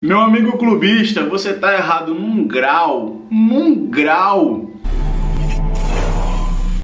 Meu amigo clubista, você tá errado num grau.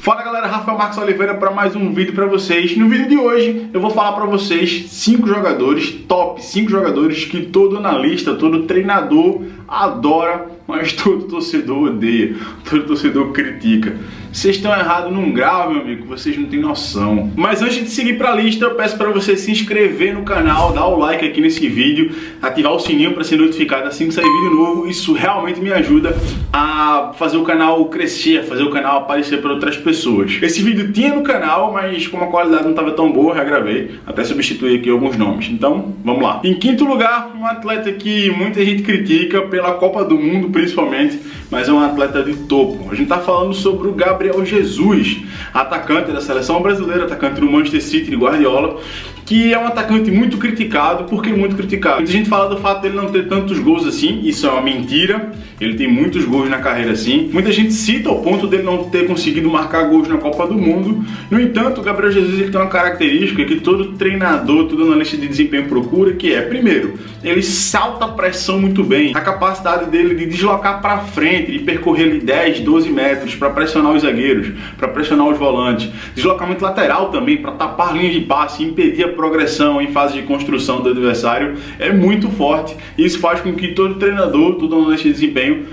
Fala galera, Rafael Marcos Oliveira para mais um vídeo para vocês. No vídeo de hoje eu vou falar para vocês 5 jogadores, top 5 jogadores que todo analista, todo treinador adora, mas todo torcedor odeia, todo torcedor critica. Vocês estão errados num grau, meu amigo, vocês não têm noção. Mas antes de seguir para a lista, eu peço para você se inscrever no canal, dar o like aqui nesse vídeo, ativar o sininho para ser notificado assim que sair vídeo novo. Isso realmente me ajuda a fazer o canal crescer, a fazer o canal aparecer para outras pessoas. Esse vídeo tinha no canal, mas como a qualidade não estava tão boa, eu regravei, até substituir aqui alguns nomes. Então, vamos lá. Em quinto lugar, um atleta que muita gente critica pela Copa do Mundo, principalmente, mas é um atleta de topo. A gente está falando sobre o Gabriel Jesus, atacante da seleção brasileira, atacante do Manchester City de Guardiola, que é um atacante muito criticado. Por que muito criticado? Muita gente fala do fato dele não ter tantos gols assim, isso é uma mentira, ele tem muitos gols na carreira assim. Muita gente cita o ponto dele não ter conseguido marcar gols na Copa do Mundo. No entanto, o Gabriel Jesus ele tem uma característica que todo treinador, todo analista de desempenho procura, que é, primeiro, ele salta a pressão muito bem, a capacidade dele de deslocar para frente e percorrer ali 10, 12 metros para pressionar os zagueiros, para pressionar os volantes, deslocamento lateral também para tapar linhas de passe e impedir a progressão em fase de construção do adversário, é muito forte. Isso faz com que todo treinador, todo analista de desempenho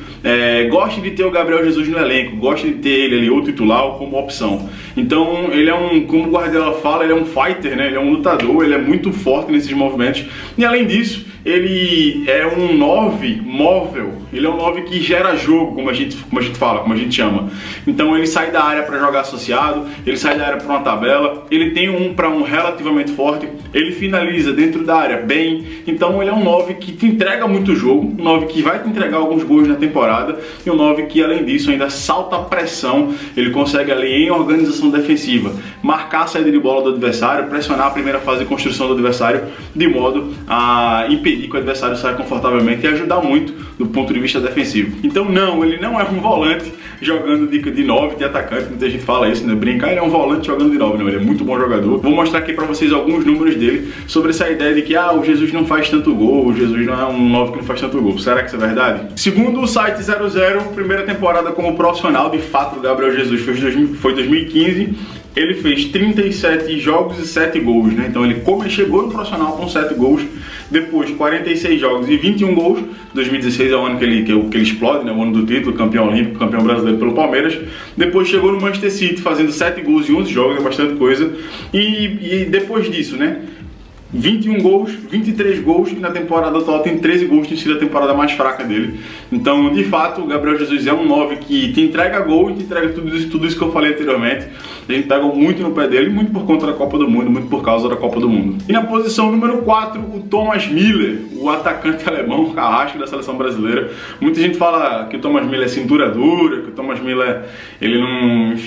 goste de ter o Gabriel Jesus no elenco, goste de ter ele ali, ou titular, ou como opção. Então ele é como o Guardiola fala, ele é um fighter, né? Ele é um lutador, ele é muito forte nesses movimentos, e além disso ele é um 9 móvel, ele é um 9 que gera jogo, como a gente fala, como a gente chama. Então ele sai da área para jogar associado, ele sai da área para uma tabela, ele tem um para um relativamente forte, ele finaliza dentro da área bem. Então ele é um 9 que te entrega muito jogo, um 9 que vai te entregar alguns gols na temporada, e um 9 que além disso ainda salta a pressão. Ele consegue ali em organização defensiva marcar a saída de bola do adversário, pressionar a primeira fase de construção do adversário, de modo a impedir que o adversário saia confortavelmente e ajudar muito do ponto de vista defensivo. Então não, ele não é um volante jogando de 9, de atacante, muita gente fala isso, né? Brincar, ele é um volante jogando de 9, não, ele é muito bom jogador. Vou mostrar aqui pra vocês alguns números dele, sobre essa ideia de que o Jesus não faz tanto gol, o Jesus não é um 9 que não faz tanto gol. Será que isso é verdade? Segundo o site 00, primeira temporada como profissional, de fato, o Gabriel Jesus foi 2015, ele fez 37 jogos e 7 gols, né? Então ele chegou no profissional com 7 gols, depois 46 jogos e 21 gols. 2016 é o ano que ele explode, né? O ano do título, campeão olímpico, campeão brasileiro pelo Palmeiras. Depois chegou no Manchester City fazendo 7 gols em 11 jogos, é bastante coisa. E depois disso, né? 21 gols, 23 gols, e na temporada atual tem 13 gols, tem sido a temporada mais fraca dele. Então, de fato, o Gabriel Jesus é um 9 que te entrega gol e te entrega tudo isso que eu falei anteriormente. A gente pega muito no pé dele, muito por conta da Copa do Mundo, muito por causa da Copa do Mundo. E na posição número 4, o Thomas Müller, o atacante alemão, o carrasco da seleção brasileira. Muita gente fala que o Thomas Müller é cintura dura, que o Thomas Müller ele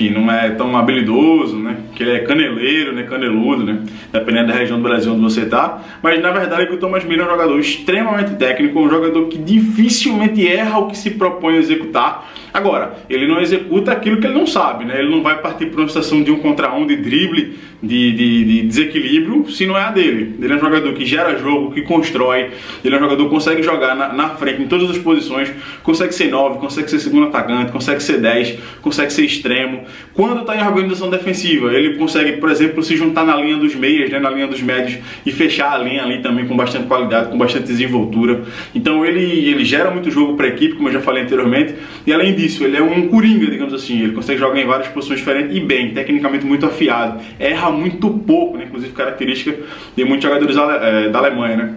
não é tão habilidoso, né? Que ele é caneleiro, né? Caneludo, né? Dependendo da região do Brasil onde você tá. Mas na verdade o Thomas Müller é um jogador extremamente técnico, um jogador que dificilmente erra o que se propõe a executar. Agora, ele não executa aquilo que ele não sabe, né? Ele não vai partir para uma situação de 1 contra 1, de drible, de desequilíbrio, se não é a dele. Ele é um jogador que gera jogo, que constrói. Ele é um jogador que consegue jogar na frente, em todas as posições. Consegue ser 9, consegue ser segundo atacante, consegue ser 10, consegue ser extremo. Quando está em organização defensiva, ele consegue, por exemplo, se juntar na linha dos meias, né? Na linha dos médios, e fechar a linha ali também com bastante qualidade, com bastante desenvoltura. Então ele gera muito jogo para a equipe, como eu já falei anteriormente. E além disso, ele é um coringa, digamos assim. Ele consegue jogar em várias posições diferentes e bem, tecnicamente muito afiado. Erra muito pouco, né? Inclusive característica de muitos jogadores da Alemanha, né?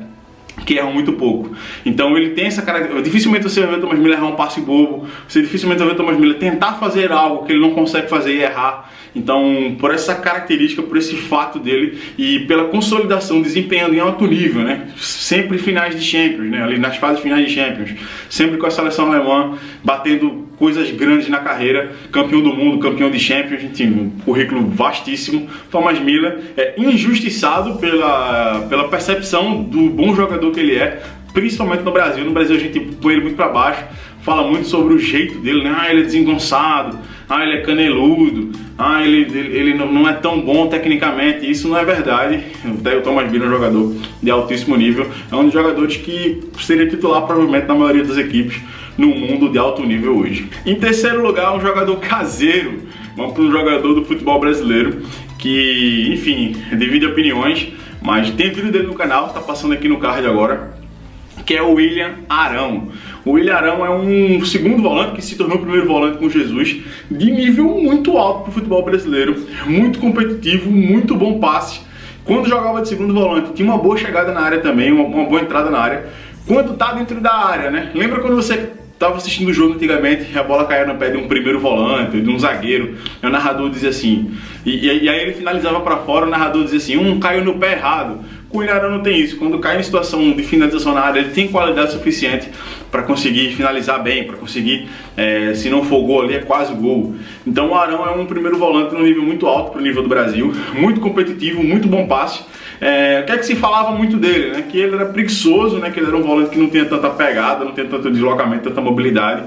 Que erram muito pouco. Então ele tem essa característica. Dificilmente você vai ver o Thomas Müller errar um passe bobo, você dificilmente vai ver o Thomas Müller tentar fazer algo que ele não consegue fazer e errar. Então, por essa característica, por esse fato dele e pela consolidação, desempenhando em alto nível, né? Sempre finais de Champions, né? Ali nas fases finais de Champions, sempre com a seleção alemã, batendo coisas grandes na carreira, campeão do mundo, campeão de Champions, um currículo vastíssimo. Thomas Müller é injustiçado pela percepção do bom jogador que ele é, principalmente no Brasil. No Brasil a gente põe ele muito pra baixo, fala muito sobre o jeito dele, né? Ele é desengonçado, ele é caneludo, ele não é tão bom tecnicamente. Isso não é verdade. O Thomas Bira é um jogador de altíssimo nível, é um dos jogadores que seria titular provavelmente na maioria das equipes no mundo de alto nível hoje. Em terceiro lugar, um jogador caseiro. Vamos para um jogador do futebol brasileiro que, enfim, divide opiniões, mas tem vídeo dele no canal, tá passando aqui no card agora, que é o William Arão. O William Arão é um segundo volante que se tornou o primeiro volante com Jesus, de nível muito alto para o futebol brasileiro, muito competitivo, muito bom passe. Quando jogava de segundo volante, tinha uma boa chegada na área também, uma boa entrada na área. Quando tá dentro da área, né? Lembra quando você estava assistindo o jogo antigamente e a bola caía no pé de um primeiro volante, de um zagueiro, e o narrador dizia assim, e aí ele finalizava para fora, o narrador dizia assim, caiu no pé errado. Com o William Arão não tem isso. Quando cai em situação de finalização na área, ele tem qualidade suficiente para conseguir finalizar bem, para conseguir, se não for gol ali, é quase gol. Então o Arão é um primeiro volante no nível muito alto para o nível do Brasil, muito competitivo, muito bom passe. O que é que se falava muito dele, né? Que ele era preguiçoso, né? Que ele era um volante que não tinha tanta pegada, não tinha tanto deslocamento, tanta mobilidade.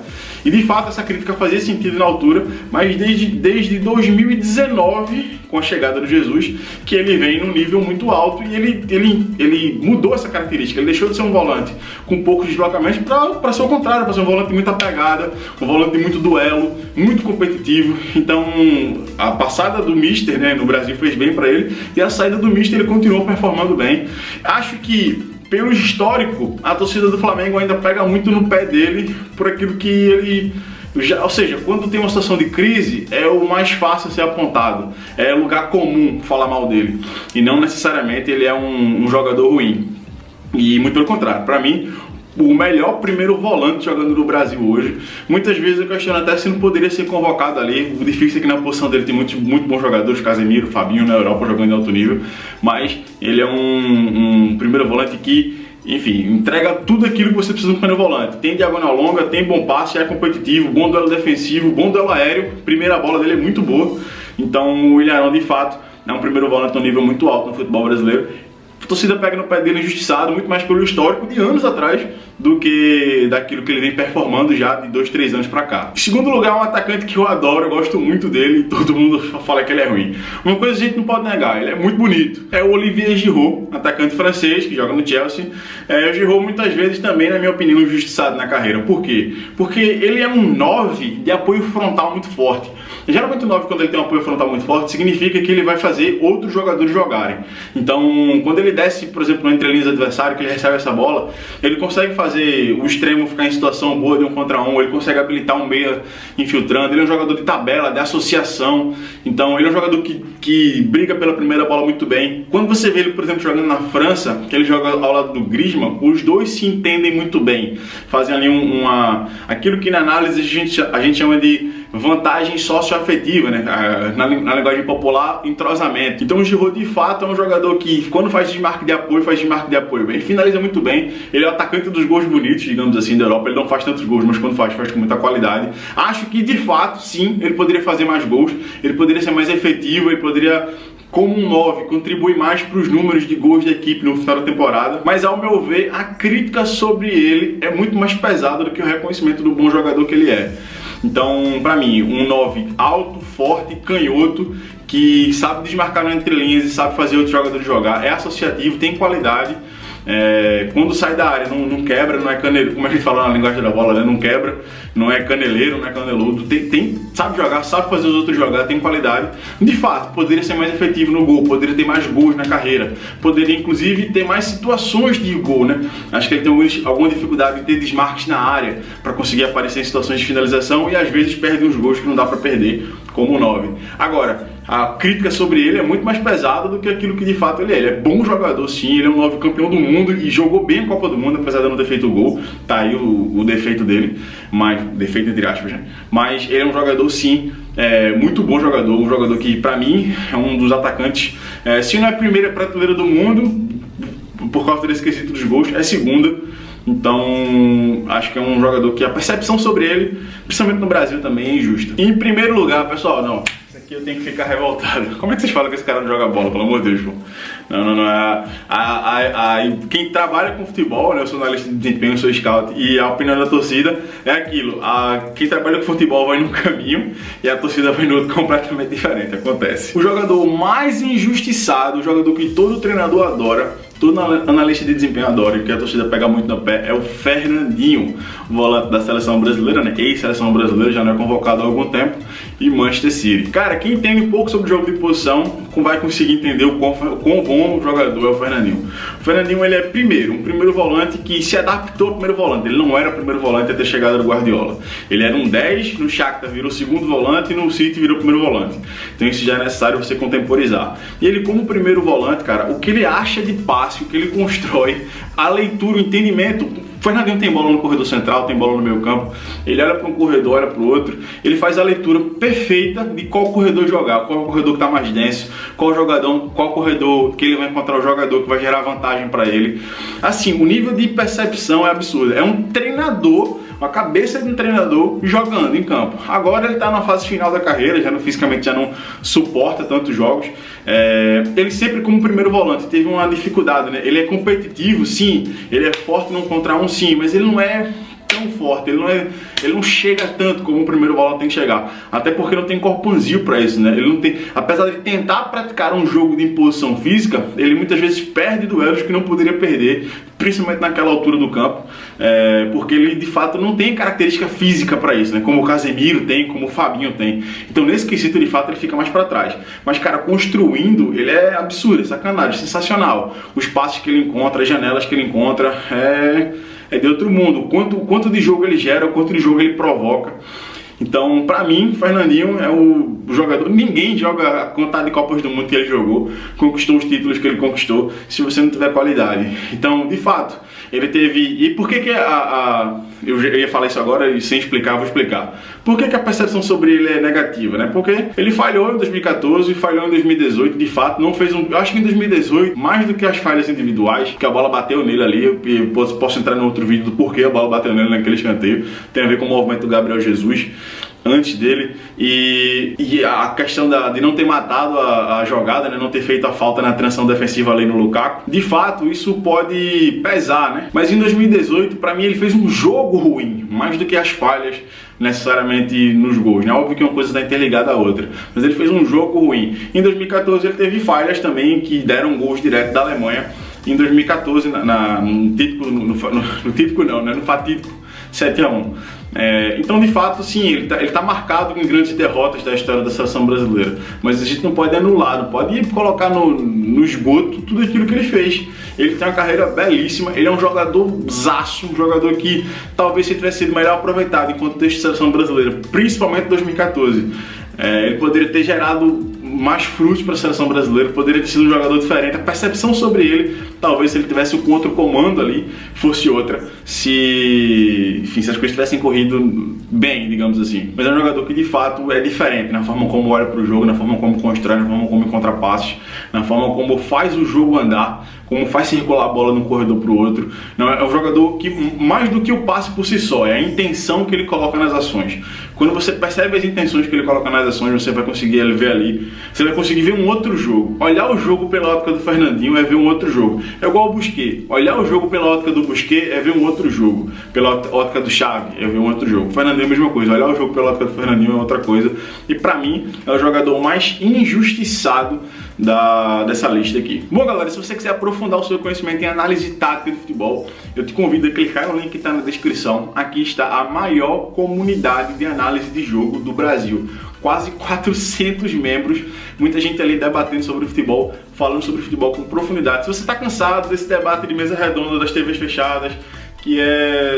E de fato essa crítica fazia sentido na altura, mas desde 2019, com a chegada do Jesus, que ele vem num nível muito alto e ele mudou essa característica. Ele deixou de ser um volante com poucos deslocamentos para ser o contrário, para ser um volante de muita pegada, um volante de muito duelo, muito competitivo. Então a passada do Mister, né, no Brasil fez bem para ele, e a saída do Mister ele continuou performando bem. Acho que pelo histórico, a torcida do Flamengo ainda pega muito no pé dele por aquilo que ele... ou seja, quando tem uma situação de crise, é o mais fácil a ser apontado. É lugar comum falar mal dele. E não necessariamente ele é um jogador ruim. E muito pelo contrário, para mim, o melhor primeiro volante jogando no Brasil hoje. Muitas vezes eu questiono até se não poderia ser convocado ali. O difícil é que na posição dele tem muito bons jogadores, Casemiro, Fabinho na Europa jogando em alto nível. Mas ele é um primeiro volante que, enfim, entrega tudo aquilo que você precisa de um primeiro volante. Tem diagonal longa, tem bom passe, é competitivo, bom duelo defensivo, bom duelo aéreo. Primeira bola dele é muito boa. Então o William Arão, de fato, é um primeiro volante no nível muito alto no futebol brasileiro. A torcida pega no pé dele injustiçado, muito mais pelo histórico de anos atrás do que daquilo que ele vem performando já de 2, 3 anos pra cá. Em segundo lugar, um atacante que eu adoro, eu gosto muito dele e todo mundo fala que ele é ruim. Uma coisa a gente não pode negar, ele é muito bonito. É o Olivier Giroud, atacante francês que joga no Chelsea. O Giroud muitas vezes também, na minha opinião, injustiçado na carreira. Por quê? Porque ele é um 9 de apoio frontal muito forte. Geralmente o 9, quando ele tem um apoio frontal muito forte, significa que ele vai fazer outros jogadores jogarem. Então, quando ele desce, por exemplo, no entrelinhas adversário, que ele recebe essa bola, ele consegue fazer o extremo ficar em situação boa de 1 contra 1, ele consegue habilitar um meia infiltrando, ele é um jogador de tabela, de associação. Então, ele é um jogador que briga pela primeira bola muito bem. Quando você vê ele, por exemplo, jogando na França, que ele joga ao lado do Griezmann, os dois se entendem muito bem. Fazem ali aquilo que na análise a gente chama de vantagem socioafetiva, né? Na linguagem popular, entrosamento. Então o Giroud de fato é um jogador que quando faz desmarque de apoio, ele finaliza muito bem, ele é o atacante dos gols bonitos, digamos assim, da Europa. Ele não faz tantos gols, mas quando faz com muita qualidade. Acho que de fato, sim, ele poderia fazer mais gols, ele poderia ser mais efetivo, ele poderia, como um 9, contribui mais para os números de gols da equipe no final da temporada. Mas ao meu ver, a crítica sobre ele é muito mais pesada do que o reconhecimento do bom jogador que ele é. Então, pra mim, um 9 alto, forte, canhoto, que sabe desmarcar nas entrelinhas e sabe fazer outros jogadores jogar, é associativo, tem qualidade. Quando sai da área não quebra, não é caneleiro, como a gente fala na linguagem da bola, né? Não quebra, não é caneleiro, não é caneludo, sabe jogar, sabe fazer os outros jogar, tem qualidade. De fato, poderia ser mais efetivo no gol, poderia ter mais gols na carreira, poderia inclusive ter mais situações de gol, né? Acho que ele tem alguma dificuldade em ter desmarques na área para conseguir aparecer em situações de finalização e às vezes perde uns gols que não dá para perder, como o 9. Agora, a crítica sobre ele é muito mais pesada do que aquilo que de fato ele é. Ele é bom jogador, sim, ele é um 9 campeão do mundo e jogou bem a Copa do Mundo, apesar de não ter feito o gol. Tá aí o defeito dele, mas defeito entre aspas, né? Mas ele é um jogador, sim, muito bom jogador, um jogador que pra mim é um dos atacantes, se não é a primeira prateleira do mundo, por causa desse quesito dos gols, é segunda. Então, acho que é um jogador que a percepção sobre ele, principalmente no Brasil, também é injusta. Em primeiro lugar, pessoal, que eu tenho que ficar revoltado. Como é que vocês falam que esse cara não joga bola, pelo amor de Deus, pô? Não. Quem trabalha com futebol, né? Eu sou analista de desempenho, eu sou scout, e a opinião da torcida é aquilo. Quem trabalha com futebol vai num caminho e a torcida vai no outro completamente diferente. Acontece. O jogador mais injustiçado, o jogador que todo treinador adora, todo analista de desempenho adora e que a torcida pega muito no pé, é o Fernandinho, volante da seleção brasileira, né? Ex-seleção brasileira, já não é convocado há algum tempo, e Manchester City. Cara, quem entende um pouco sobre o jogo de posição vai conseguir entender o quão bom jogador é o Fernandinho. O Fernandinho, ele é um primeiro volante que se adaptou ao primeiro volante. Ele não era o primeiro volante até a chegada do Guardiola. Ele era um 10, no Shakhtar virou segundo volante e no City virou primeiro volante. Então isso já é necessário você contemporizar. E ele, como primeiro volante, cara, o que ele acha de passe, o que ele constrói, a leitura, o entendimento. O Fernandinho tem bola no corredor central, tem bola no meio campo, ele olha para um corredor, olha para o outro, ele faz a leitura perfeita de qual corredor jogar, qual corredor que está mais denso, qual corredor que ele vai encontrar o jogador que vai gerar vantagem para ele. Assim, o nível de percepção é absurdo, é um treinador, a cabeça de um treinador jogando em campo. Agora ele está na fase final da carreira, fisicamente já não suporta tantos jogos. Ele sempre como primeiro volante teve uma dificuldade, né? Ele é competitivo, sim, ele é forte num contra um, sim, mas ele não é tão forte, ele não chega tanto como o primeiro volante tem que chegar, até porque não tem corpãozinho para isso, né? Ele não tem, apesar de tentar praticar um jogo de imposição física, ele muitas vezes perde duelos que não poderia perder, principalmente naquela altura do campo, porque ele de fato não tem característica física para isso, né? Como o Casemiro tem, como o Fabinho tem. Então nesse quesito de fato ele fica mais para trás. Mas cara, construindo, ele é absurdo, é sacanagem, sensacional. Os passes que ele encontra, as janelas que ele encontra, é de outro mundo. Quanto de jogo ele gera, o quanto de jogo ele provoca. Então, pra mim, Fernandinho é o jogador. Ninguém joga a quantidade de Copas do Mundo que ele jogou, conquistou os títulos que ele conquistou, se você não tiver qualidade. Então, de fato, ele teve. E por que eu ia falar isso agora e sem explicar, vou explicar. Por que a percepção sobre ele é negativa, né? Porque ele falhou em 2014, falhou em 2018, de fato, não fez um. Eu acho que em 2018, mais do que as falhas individuais, que a bola bateu nele ali, eu posso entrar no outro vídeo do porquê a bola bateu nele naquele escanteio, tem a ver com o movimento do Gabriel Jesus antes dele, e a questão de não ter matado a jogada, né, não ter feito a falta na transição defensiva ali no Lukaku. De fato, isso pode pesar, né? Mas em 2018, para mim, ele fez um jogo ruim, mais do que as falhas necessariamente nos gols, né? Óbvio que uma coisa está interligada à outra, mas ele fez um jogo ruim. Em 2014 ele teve falhas também que deram gols direto da Alemanha. Em 2014, no fatídico 7-1. Então, de fato, sim, ele tá marcado em grandes derrotas da história da seleção brasileira, mas a gente não pode anular, não pode colocar no esgoto tudo aquilo que ele fez. Ele tem uma carreira belíssima, ele é um jogadorzaço, um jogador que talvez se tivesse sido melhor aproveitado enquanto texto de seleção brasileira, principalmente em 2014. Ele poderia ter gerado mais frutos para a seleção brasileira, poderia ter sido um jogador diferente. A percepção sobre ele, talvez se ele tivesse um contra-comando ali, fosse outra, se as coisas tivessem corrido bem, digamos assim. Mas é um jogador que de fato é diferente na forma como olha para o jogo, na forma como constrói, na forma como encontra passes, na forma como faz o jogo andar, como faz circular a bola de um corredor para o outro. Não, é um jogador que, mais do que o passe por si só, é a intenção que ele coloca nas ações. Quando você percebe as intenções que ele coloca nas ações, você vai conseguir ver ali, você vai conseguir ver um outro jogo. Olhar o jogo pela ótica do Fernandinho é ver um outro jogo. É igual o Busquets. Olhar o jogo pela ótica do Busquets é ver um outro jogo. Pela ótica do Xavi é ver um outro jogo. O Fernandinho é a mesma coisa. Olhar o jogo pela ótica do Fernandinho é outra coisa. E pra mim, é o jogador mais injustiçado dessa lista aqui. Bom, galera, se você quiser aprofundar o seu conhecimento em análise tática de futebol, eu te convido a clicar no link que está na descrição. Aqui está a maior comunidade de análise de jogo do Brasil. Quase 400 membros, muita gente ali debatendo sobre futebol, falando sobre futebol com profundidade. Se você está cansado desse debate de mesa redonda, das TVs fechadas, que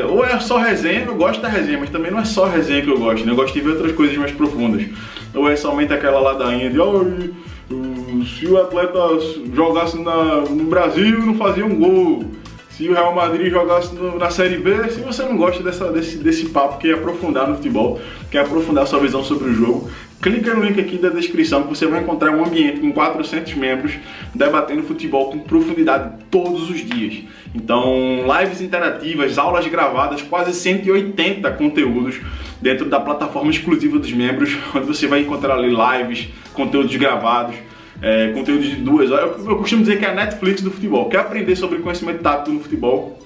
ou é só resenha, eu gosto da resenha, mas também não é só resenha que eu gosto, né? Eu gosto de ver outras coisas mais profundas. Ou é somente aquela ladainha de se o atleta jogasse no Brasil, não fazia um gol. Se o Real Madrid jogasse na Série B, se você não gosta desse papo, quer aprofundar no futebol, quer aprofundar sua visão sobre o jogo, clica no link aqui da descrição que você vai encontrar um ambiente com 400 membros debatendo futebol com profundidade todos os dias. Então, lives interativas, aulas gravadas, quase 180 conteúdos dentro da plataforma exclusiva dos membros, onde você vai encontrar ali lives, conteúdos gravados, conteúdos de 2 horas. Eu costumo dizer que é a Netflix do futebol. Quer aprender sobre conhecimento tático no futebol?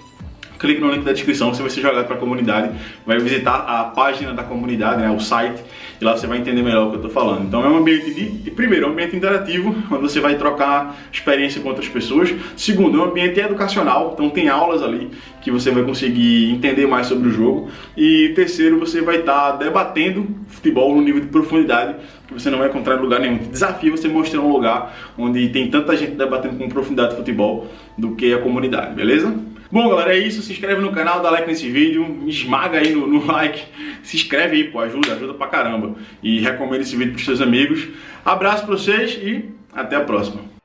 Clique no link da descrição, você vai ser jogado para a comunidade, vai visitar a página da comunidade, né, o site, e lá você vai entender melhor o que eu estou falando. Então é um ambiente primeiro, é um ambiente interativo, onde você vai trocar experiência com outras pessoas. Segundo, é um ambiente educacional, então tem aulas ali que você vai conseguir entender mais sobre o jogo. E terceiro, você vai estar debatendo futebol no nível de profundidade que você não vai encontrar em lugar nenhum. Desafio você mostrar um lugar onde tem tanta gente debatendo com profundidade de futebol do que a comunidade, beleza? Bom, galera, é isso. Se inscreve no canal, dá like nesse vídeo, esmaga aí no like, se inscreve aí, pô, ajuda pra caramba. E recomenda esse vídeo pros seus amigos. Abraço pra vocês e até a próxima.